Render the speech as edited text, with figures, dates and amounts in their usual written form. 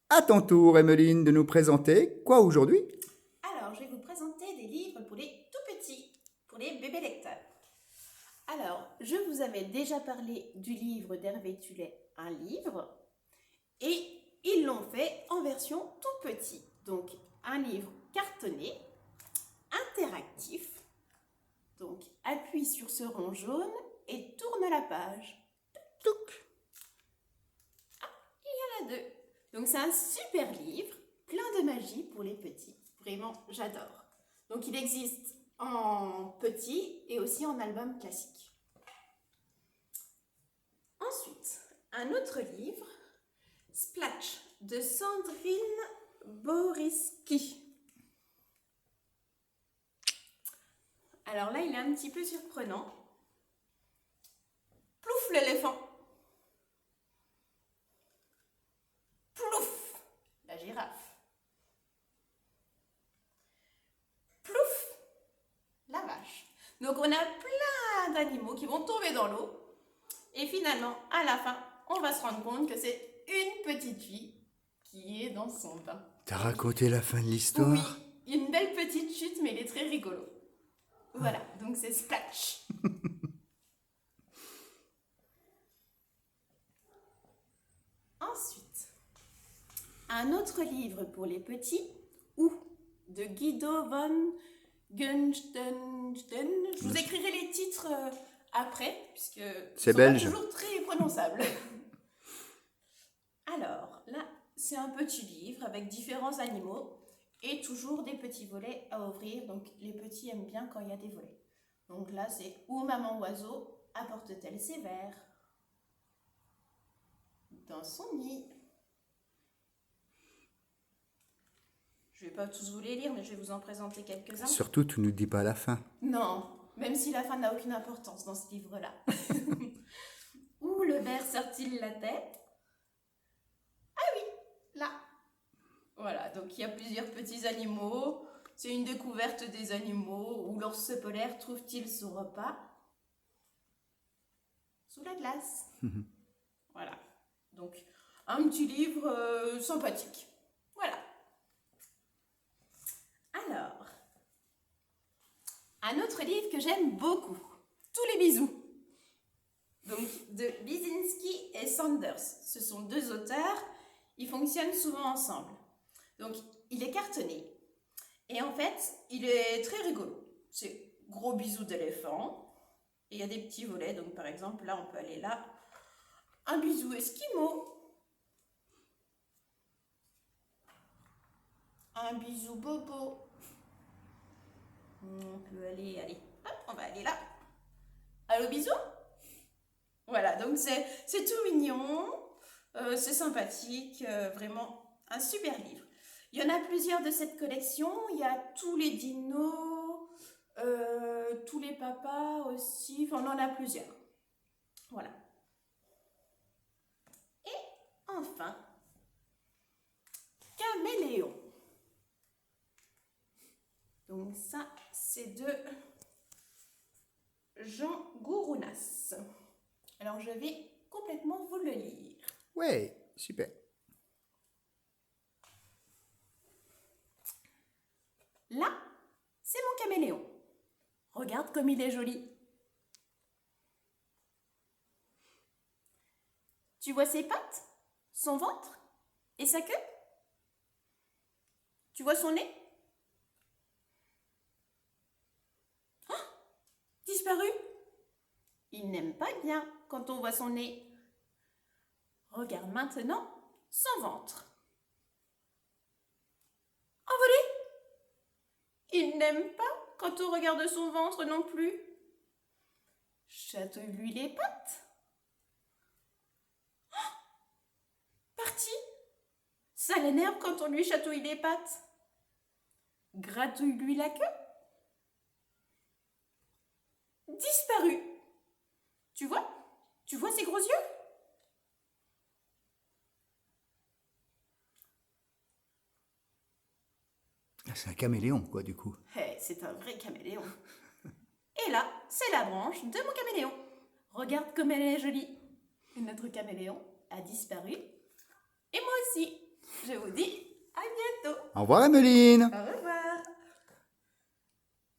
À ton tour, Emmeline, de nous présenter quoi aujourd'hui? Alors, je vais vous présenter des livres pour les tout petits, pour les bébés lecteurs. Alors, je vous avais déjà parlé du livre d'Hervé Tullet, un livre, et ils l'ont fait en version tout petit. Donc, un livre cartonné, interactif. Donc, appuie sur ce rond jaune et tourne la page. Touc. Il y en a deux. Donc, c'est un super livre, plein de magie pour les petits. Vraiment, j'adore. Donc, il existe en petit et aussi en album classique. Ensuite, un autre livre, Splatch, de Sandrine Boriski. Alors là, il est un petit peu surprenant. Plouf l'éléphant. Plouf la girafe. Plouf la vache. Donc on a plein d'animaux qui vont tomber dans l'eau. Et finalement, à la fin, on va se rendre compte que c'est une petite fille qui est dans son bain. T'as raconté la fin de l'histoire? Oui, une belle petite chute, mais il est très rigolo. Voilà, donc c'est Splatch. Ensuite, un autre livre pour les petits, ou de Guido von Gunstensten. Je vous écrirai les titres après, puisque C'est sont pas belge. toujours très prononçables. Alors, là, c'est un petit livre avec différents animaux et toujours des petits volets à ouvrir. Donc, les petits aiment bien quand il y a des volets. Donc là, c'est Où maman oiseau apporte-t-elle ses vers? Dans son nid. Je ne vais pas tous vous les lire, mais je vais vous en présenter quelques-uns. Surtout, tu nous dis pas la fin. Non, même si la fin n'a aucune importance dans ce livre-là. Où le ver sort-il la tête? Ah oui, là. Voilà, donc il y a plusieurs petits animaux. C'est une découverte des animaux. Où l'ours polaire trouve-t-il son repas? Sous la glace. Voilà, donc un petit livre sympathique. Voilà. Alors, un autre livre que j'aime beaucoup, Tous les bisous. Donc, de Bizinski et Sanders. Ce sont deux auteurs, ils fonctionnent souvent ensemble. Donc, il est cartonné. Et en fait, il est très rigolo. C'est gros bisous d'éléphant. Et il y a des petits volets. Donc, par exemple, là, on peut aller là. Un bisou esquimau. Un bisou bobo. On peut aller, hop, on va aller là. Allô, bisous? Voilà, donc c'est tout mignon, c'est sympathique, vraiment un super livre. Il y en a plusieurs de cette collection, il y a tous les dinos, tous les papas aussi, enfin on en a plusieurs. Voilà. Et enfin, Caméléon. Donc ça, c'est de Jean Gourounas. Alors je vais complètement vous le lire. Ouais, super. Là, c'est mon caméléon. Regarde comme il est joli. Tu vois ses pattes, son ventre et sa queue? Tu vois son nez? Disparu? Il n'aime pas bien quand on voit son nez. Regarde maintenant son ventre. Envolé? Il n'aime pas quand on regarde son ventre non plus. Chatouille-lui les pattes. Parti. Ça l'énerve quand on lui chatouille les pattes. Gratouille-lui la queue. Disparu. Tu vois? Tu vois ses gros yeux? Ah, c'est un caméléon, quoi, du coup. Hey, c'est un vrai caméléon. Et là, c'est la branche de mon caméléon. Regarde comme elle est jolie. Notre caméléon a disparu. Et moi aussi. je vous dis à bientôt. Au revoir, Emeline. Au revoir.